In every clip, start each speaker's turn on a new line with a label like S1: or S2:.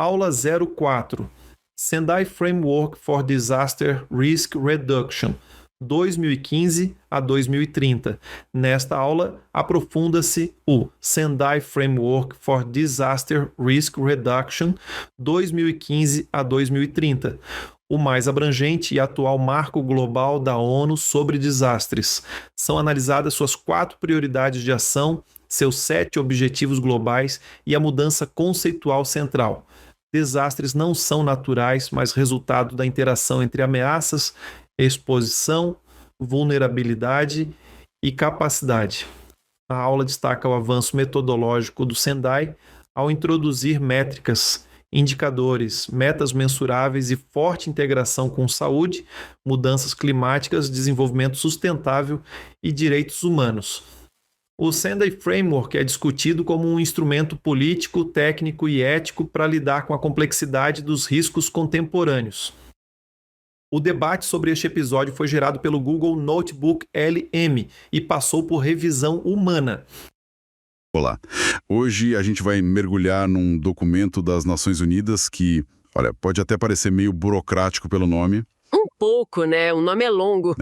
S1: Aula 04. Sendai Framework for Disaster Risk Reduction, 2015 a 2030. Nesta aula, aprofunda-se o Sendai Framework for Disaster Risk Reduction, 2015 a 2030, o mais abrangente e atual marco global da ONU sobre desastres. São analisadas suas 4 prioridades de ação, seus 7 objetivos globais e a mudança conceitual central. Desastres não são naturais, mas resultado da interação entre ameaças, exposição, vulnerabilidade e capacidade. A aula destaca o avanço metodológico do Sendai ao introduzir métricas, indicadores, metas mensuráveis e forte integração com saúde, mudanças climáticas, desenvolvimento sustentável e direitos humanos. O Sendai Framework é discutido como um instrumento político, técnico e ético para lidar com a complexidade dos riscos contemporâneos. O debate sobre este episódio foi gerado pelo Google Notebook LM e passou por revisão humana.
S2: Olá, hoje a gente vai mergulhar num documento das Nações Unidas que, olha, pode até parecer meio burocrático pelo nome.
S3: Um pouco, né? O nome é longo.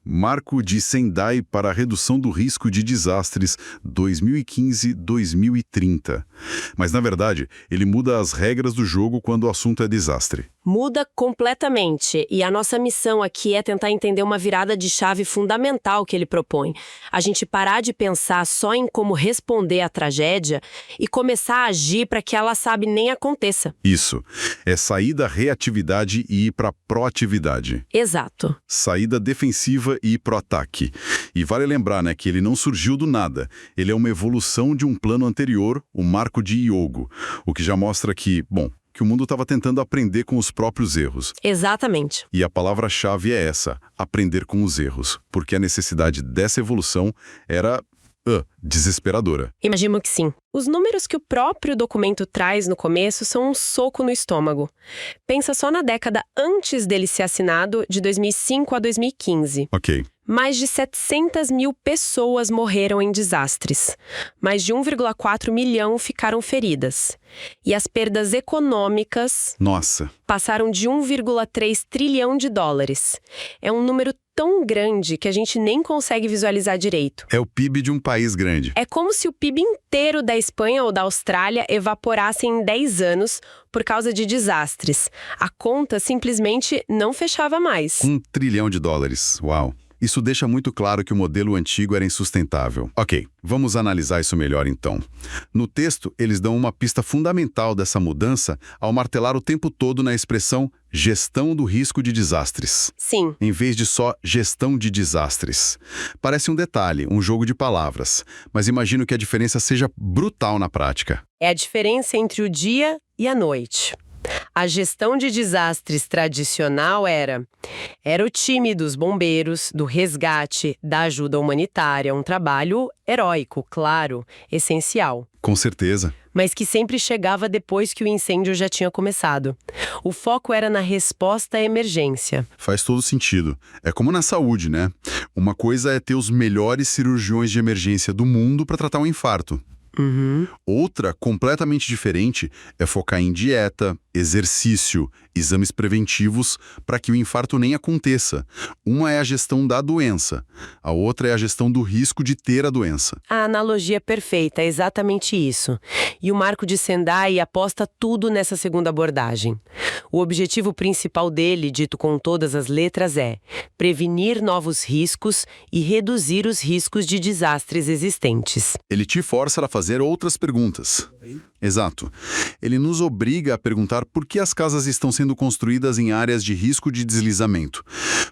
S2: Marco de Sendai para a Redução do Risco de Desastres 2015-2030. Mas, na verdade, ele muda as regras do jogo quando o assunto é desastre.
S3: Muda completamente, e a nossa missão aqui é tentar entender uma virada de chave fundamental que ele propõe. A gente parar de pensar só em como responder à tragédia e começar a agir para que ela, nem aconteça.
S2: Isso. É sair da reatividade e ir para a proatividade.
S3: Exato.
S2: Sair da defensiva e ir pro ataque. E vale lembrar, que ele não surgiu do nada. Ele é uma evolução de um plano anterior, o Marco de Hyogo, o que já mostra que o mundo estava tentando aprender com os próprios erros.
S3: Exatamente.
S2: E a palavra-chave é essa, aprender com os erros, porque a necessidade dessa evolução era desesperadora.
S3: Imagino que sim. Os números que o próprio documento traz no começo são um soco no estômago. Pensa só na década antes dele ser assinado, de 2005 a 2015.
S2: Ok.
S3: Mais de 700 mil pessoas morreram em desastres. Mais de 1,4 milhão ficaram feridas. E as perdas econômicas passaram de 1,3 trilhão de dólares. É um número tão grande que a gente nem consegue visualizar direito.
S2: É o PIB de um país grande.
S3: É como se o PIB inteiro da Espanha ou da Austrália evaporasse em 10 anos por causa de desastres. A conta simplesmente não fechava mais.
S2: 1 trilhão de dólares. Uau! Isso deixa muito claro que o modelo antigo era insustentável. Ok, vamos analisar isso melhor então. No texto, eles dão uma pista fundamental dessa mudança ao martelar o tempo todo na expressão gestão do risco de desastres.
S3: Sim.
S2: Em vez de só gestão de desastres. Parece um detalhe, um jogo de palavras, mas imagino que a diferença seja brutal na prática.
S3: É a diferença entre o dia e a noite. A gestão de desastres tradicional era o time dos bombeiros, do resgate, da ajuda humanitária, um trabalho heróico, claro, essencial.
S2: Com certeza.
S3: Mas que sempre chegava depois que o incêndio já tinha começado. O foco era na resposta à emergência.
S2: Faz todo sentido. É como na saúde, Uma coisa é ter os melhores cirurgiões de emergência do mundo para tratar um infarto. Outra, completamente diferente, é focar em dieta, exercício, exames preventivos para que o infarto nem aconteça. Uma é a gestão da doença, a outra é a gestão do risco de ter a doença.
S3: A analogia é perfeita, é exatamente isso. E o Marco de Sendai aposta tudo nessa segunda abordagem. O objetivo principal dele, dito com todas as letras, é prevenir novos riscos e reduzir os riscos de desastres existentes.
S2: Ele te força a fazer outras perguntas. Exato. Ele nos obriga a perguntar por que as casas estão sendo construídas em áreas de risco de deslizamento.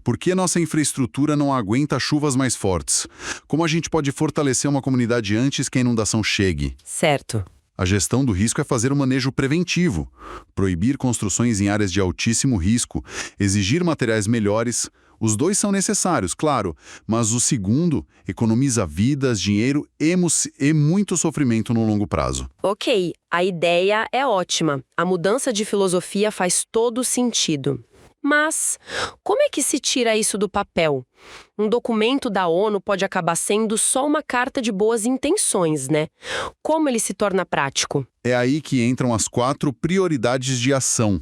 S2: Por que nossa infraestrutura não aguenta chuvas mais fortes? Como a gente pode fortalecer uma comunidade antes que a inundação chegue?
S3: Certo.
S2: A gestão do risco é fazer um manejo preventivo, proibir construções em áreas de altíssimo risco, exigir materiais melhores. Os dois são necessários, claro, mas o segundo economiza vidas, dinheiro e muito sofrimento no longo prazo.
S3: Ok, a ideia é ótima. A mudança de filosofia faz todo sentido. Mas como é que se tira isso do papel? Um documento da ONU pode acabar sendo só uma carta de boas intenções, né? Como ele se torna prático?
S2: É aí que entram as 4 prioridades de ação.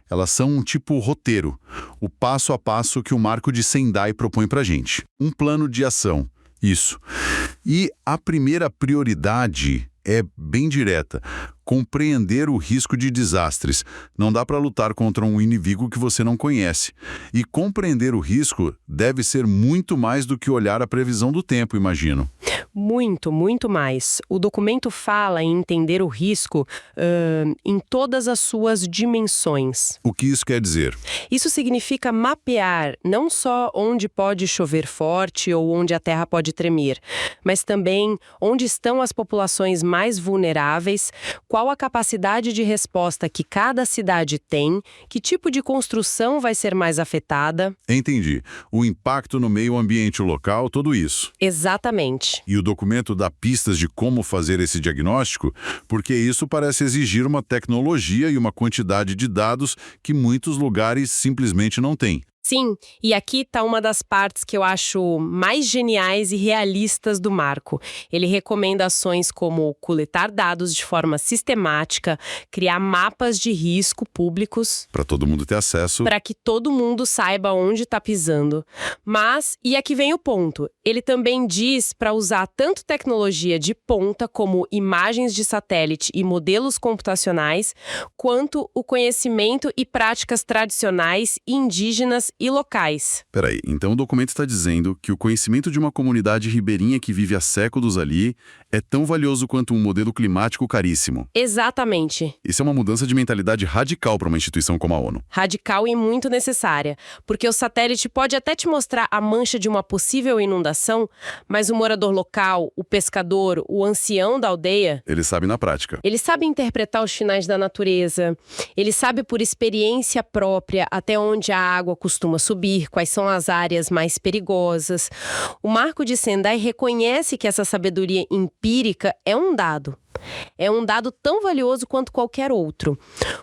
S2: Elas são um tipo roteiro, o passo a passo que o Marco de Sendai propõe pra gente. Um plano de ação, isso. E a primeira prioridade é bem direta: compreender o risco de desastres. Não dá para lutar contra um inimigo que você não conhece. E compreender o risco deve ser muito mais do que olhar a previsão do tempo, imagino.
S3: Muito, muito mais. O documento fala em entender o risco em todas as suas dimensões.
S2: O que isso quer dizer?
S3: Isso significa mapear não só onde pode chover forte ou onde a terra pode tremer, mas também onde estão as populações mais vulneráveis, qual a capacidade de resposta que cada cidade tem, que tipo de construção vai ser mais afetada.
S2: Entendi. O impacto no meio ambiente local, tudo isso.
S3: Exatamente.
S2: E o documento dá pistas de como fazer esse diagnóstico, porque isso parece exigir uma tecnologia e uma quantidade de dados que muitos lugares simplesmente não têm.
S3: Sim, e aqui está uma das partes que eu acho mais geniais e realistas do Marco. Ele recomenda ações como coletar dados de forma sistemática, criar mapas de risco públicos.
S2: Para todo mundo ter acesso.
S3: Para que todo mundo saiba onde está pisando. Mas, e aqui vem o ponto, ele também diz para usar tanto tecnologia de ponta, como imagens de satélite e modelos computacionais, quanto o conhecimento e práticas tradicionais indígenas e locais.
S2: Peraí, então o documento está dizendo que o conhecimento de uma comunidade ribeirinha que vive há séculos ali é tão valioso quanto um modelo climático caríssimo.
S3: Exatamente.
S2: Isso é uma mudança de mentalidade radical para uma instituição como a ONU.
S3: Radical e muito necessária, porque o satélite pode até te mostrar a mancha de uma possível inundação, mas o morador local, o pescador, o ancião da aldeia...
S2: Ele sabe na prática.
S3: Ele sabe interpretar os sinais da natureza, ele sabe por experiência própria até onde a água costuma subir, quais são as áreas mais perigosas. O Marco de Sendai reconhece que essa sabedoria empírica é um dado. É um dado tão valioso quanto qualquer outro.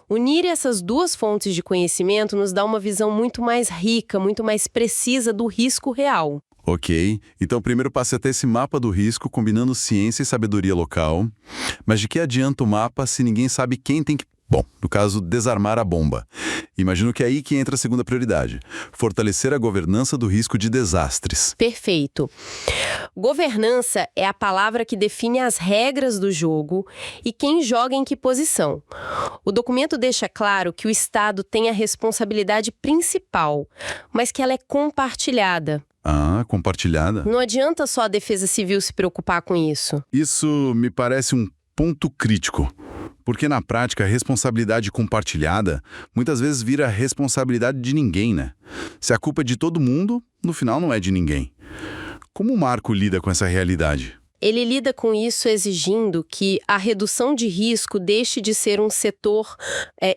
S3: Unir essas duas fontes de conhecimento nos dá uma visão muito mais rica, muito mais precisa do risco real.
S2: Ok, então o primeiro passo é ter esse mapa do risco, combinando ciência e sabedoria local. Mas de que adianta o mapa se ninguém sabe quem tem que... Bom, no caso, desarmar a bomba. Imagino que é aí que entra a segunda prioridade: fortalecer a governança do risco de desastres.
S3: Perfeito. Governança é a palavra que define as regras do jogo e quem joga em que posição. O documento deixa claro que o Estado tem a responsabilidade principal, mas que ela é compartilhada.
S2: Ah, compartilhada.
S3: Não adianta só a Defesa Civil se preocupar com isso.
S2: Isso me parece um ponto crítico. Porque na prática, a responsabilidade compartilhada muitas vezes vira responsabilidade de ninguém, né? Se a culpa é de todo mundo, no final não é de ninguém. Como o Marco lida com essa realidade?
S3: Ele lida com isso exigindo que a redução de risco deixe de ser um setor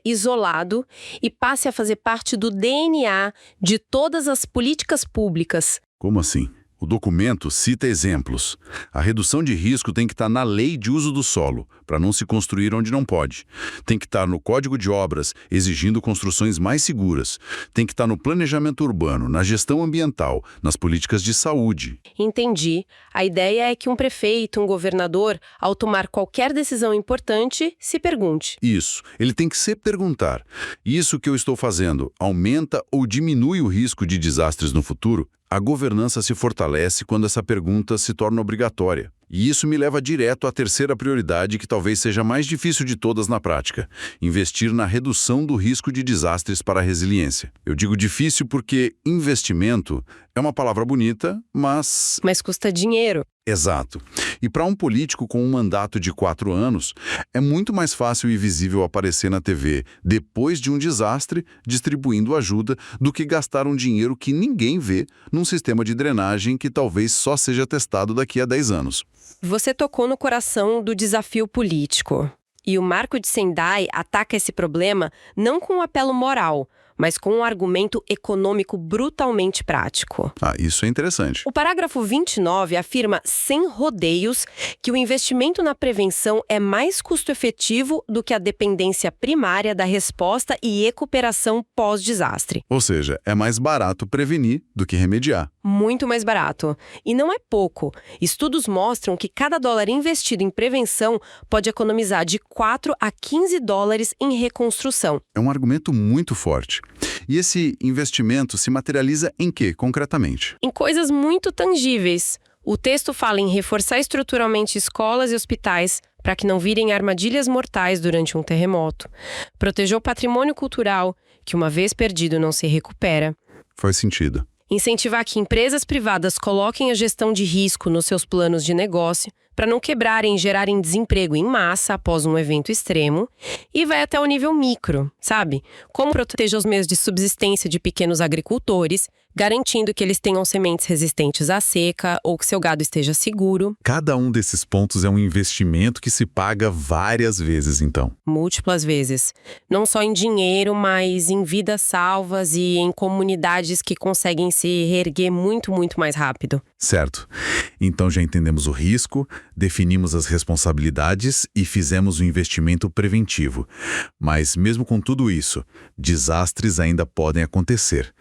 S3: isolado e passe a fazer parte do DNA de todas as políticas públicas.
S2: Como assim? O documento cita exemplos. A redução de risco tem que estar na lei de uso do solo, para não se construir onde não pode. Tem que estar no Código de Obras, exigindo construções mais seguras. Tem que estar no planejamento urbano, na gestão ambiental, nas políticas de saúde.
S3: Entendi. A ideia é que um prefeito, um governador, ao tomar qualquer decisão importante, se pergunte.
S2: Isso. Ele tem que se perguntar: isso que eu estou fazendo aumenta ou diminui o risco de desastres no futuro? A governança se fortalece quando essa pergunta se torna obrigatória. E isso me leva direto à terceira prioridade, que talvez seja a mais difícil de todas na prática: investir na redução do risco de desastres para a resiliência. Eu digo difícil porque investimento é uma palavra bonita, mas
S3: custa dinheiro.
S2: Exato. E para um político com um mandato de 4 anos, é muito mais fácil e visível aparecer na TV depois de um desastre, distribuindo ajuda, do que gastar um dinheiro que ninguém vê num sistema de drenagem que talvez só seja testado daqui a 10 anos.
S3: Você tocou no coração do desafio político. E o Marco de Sendai ataca esse problema não com um apelo moral, mas com um argumento econômico brutalmente prático.
S2: Isso é interessante.
S3: O parágrafo 29 afirma, sem rodeios, que o investimento na prevenção é mais custo-efetivo do que a dependência primária da resposta e recuperação pós-desastre.
S2: Ou seja, é mais barato prevenir do que remediar.
S3: Muito mais barato. E não é pouco. Estudos mostram que cada dólar investido em prevenção pode economizar de 4 a 15 dólares em reconstrução.
S2: É um argumento muito forte. E esse investimento se materializa em quê, concretamente?
S3: Em coisas muito tangíveis. O texto fala em reforçar estruturalmente escolas e hospitais para que não virem armadilhas mortais durante um terremoto. Proteger o patrimônio cultural, que uma vez perdido não se recupera.
S2: Faz sentido.
S3: Incentivar que empresas privadas coloquem a gestão de risco nos seus planos de negócio para não quebrarem e gerarem desemprego em massa após um evento extremo, e vai até o nível micro, sabe? Como proteger os meios de subsistência de pequenos agricultores, garantindo que eles tenham sementes resistentes à seca ou que seu gado esteja seguro.
S2: Cada um desses pontos é um investimento que se paga várias vezes, então.
S3: Múltiplas vezes. Não só em dinheiro, mas em vidas salvas e em comunidades que conseguem se reerguer muito, muito mais rápido.
S2: Certo. Então já entendemos o risco, definimos as responsabilidades e fizemos o investimento preventivo. Mas mesmo com tudo isso, desastres ainda podem acontecer.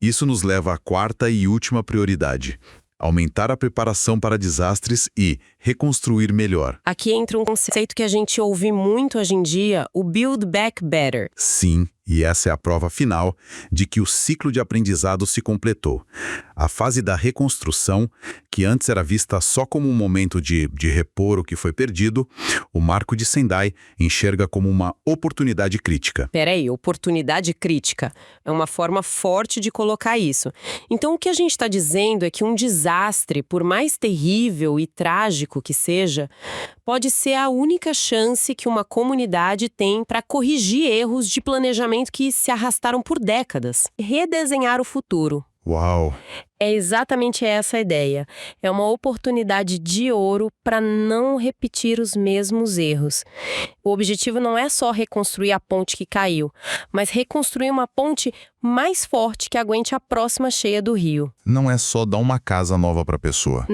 S2: Isso nos leva à quarta e última prioridade: aumentar a preparação para desastres e reconstruir melhor.
S3: Aqui entra um conceito que a gente ouve muito hoje em dia, o Build Back Better.
S2: Sim, e essa é a prova final de que o ciclo de aprendizado se completou. A fase da reconstrução, que antes era vista só como um momento de repor o que foi perdido, o Marco de Sendai enxerga como uma oportunidade crítica.
S3: Peraí, oportunidade crítica. É uma forma forte de colocar isso. Então, o que a gente está dizendo é que um desastre, por mais terrível e trágico que seja, pode ser a única chance que uma comunidade tem para corrigir erros de planejamento que se arrastaram por décadas. Redesenhar o futuro.
S2: Uau!
S3: É exatamente essa a ideia. É uma oportunidade de ouro para não repetir os mesmos erros. O objetivo não é só reconstruir a ponte que caiu, mas reconstruir uma ponte mais forte que aguente a próxima cheia do rio.
S2: Não é só dar uma casa nova para a pessoa.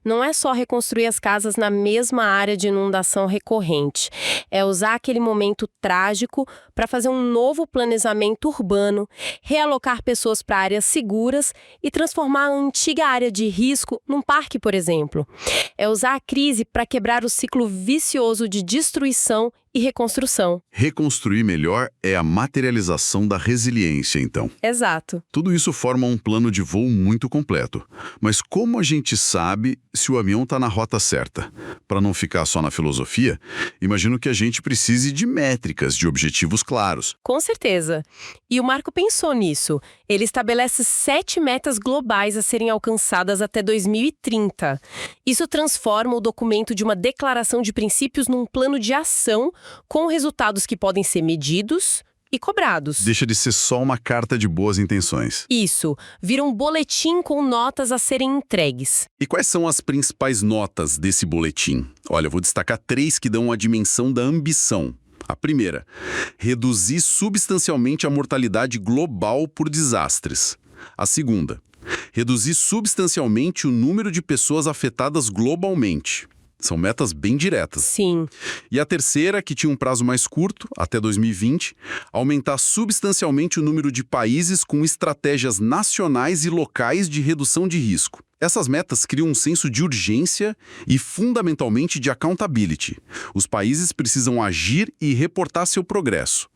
S3: Não é só reconstruir as casas na mesma área de inundação recorrente. É usar aquele momento trágico para fazer um novo planejamento urbano, realocar pessoas para áreas seguras e transformar a antiga área de risco num parque, por exemplo. É usar a crise para quebrar o ciclo vicioso de destruição e reconstrução.
S2: Reconstruir melhor é a materialização da resiliência, então.
S3: Exato.
S2: Tudo isso forma um plano de voo muito completo. Mas como a gente sabe se o avião está na rota certa? Para não ficar só na filosofia, imagino que a gente precise de métricas, de objetivos claros.
S3: Com certeza. E o Marco pensou nisso. Ele estabelece 7 metas globais a serem alcançadas até 2030. Isso transforma o documento de uma declaração de princípios num plano de ação com resultados que podem ser medidos e cobrados.
S2: Deixa de ser só uma carta de boas intenções.
S3: Isso, vira um boletim com notas a serem entregues.
S2: E quais são as principais notas desse boletim? Olha, eu vou destacar 3 que dão a dimensão da ambição. A primeira, reduzir substancialmente a mortalidade global por desastres. A segunda, reduzir substancialmente o número de pessoas afetadas globalmente. São metas bem diretas.
S3: Sim.
S2: E a terceira, que tinha um prazo mais curto, até 2020, aumentar substancialmente o número de países com estratégias nacionais e locais de redução de risco. Essas metas criam um senso de urgência e, fundamentalmente, de accountability. Os países precisam agir e reportar seu progresso.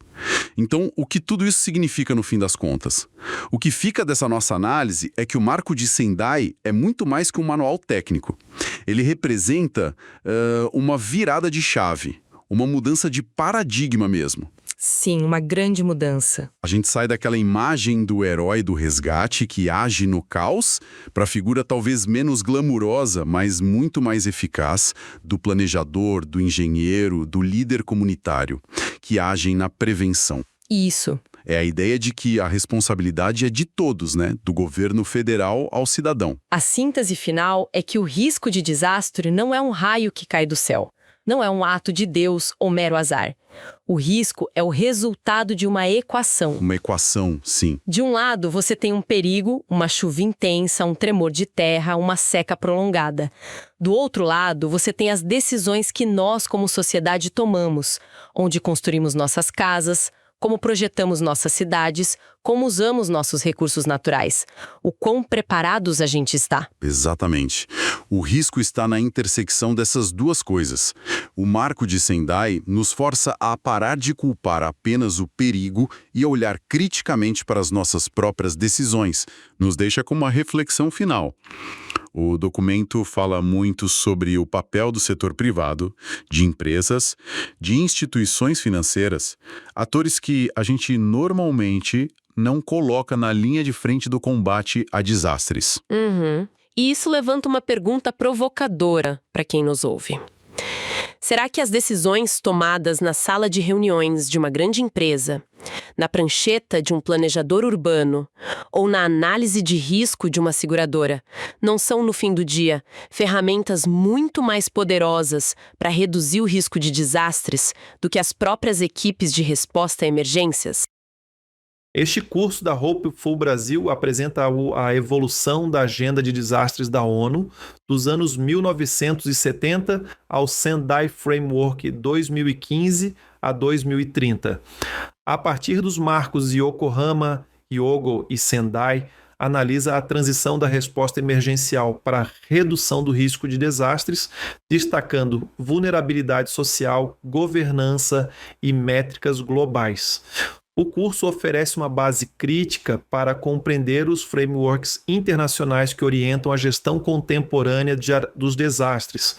S2: Então, o que tudo isso significa no fim das contas? O que fica dessa nossa análise é que o Marco de Sendai é muito mais que um manual técnico. Ele representa uma virada de chave, uma mudança de paradigma mesmo.
S3: Sim, uma grande mudança.
S2: A gente sai daquela imagem do herói do resgate que age no caos para a figura talvez menos glamurosa, mas muito mais eficaz do planejador, do engenheiro, do líder comunitário, que agem na prevenção.
S3: Isso.
S2: É a ideia de que a responsabilidade é de todos, né? Do governo federal ao cidadão.
S3: A síntese final é que o risco de desastre não é um raio que cai do céu, não é um ato de Deus ou mero azar. O risco é o resultado de uma equação.
S2: Uma equação, sim.
S3: De um lado, você tem um perigo, uma chuva intensa, um tremor de terra, uma seca prolongada. Do outro lado, você tem as decisões que nós, como sociedade, tomamos, onde construímos nossas casas, como projetamos nossas cidades, como usamos nossos recursos naturais, o quão preparados a gente está.
S2: Exatamente. O risco está na intersecção dessas duas coisas. O marco de Sendai nos força a parar de culpar apenas o perigo e a olhar criticamente para as nossas próprias decisões. Nos deixa com uma reflexão final. O documento fala muito sobre o papel do setor privado, de empresas, de instituições financeiras, atores que a gente normalmente não coloca na linha de frente do combate a desastres.
S3: E isso levanta uma pergunta provocadora para quem nos ouve. Será que as decisões tomadas na sala de reuniões de uma grande empresa, na prancheta de um planejador urbano ou na análise de risco de uma seguradora não são, no fim do dia, ferramentas muito mais poderosas para reduzir o risco de desastres do que as próprias equipes de resposta a emergências?
S1: Este curso da Hopeful Brasil apresenta a evolução da agenda de desastres da ONU dos anos 1970 ao Sendai Framework 2015 a 2030. A partir dos marcos Yokohama, Hyogo e Sendai, analisa a transição da resposta emergencial para a redução do risco de desastres, destacando vulnerabilidade social, governança e métricas globais. O curso oferece uma base crítica para compreender os frameworks internacionais que orientam a gestão contemporânea dos desastres,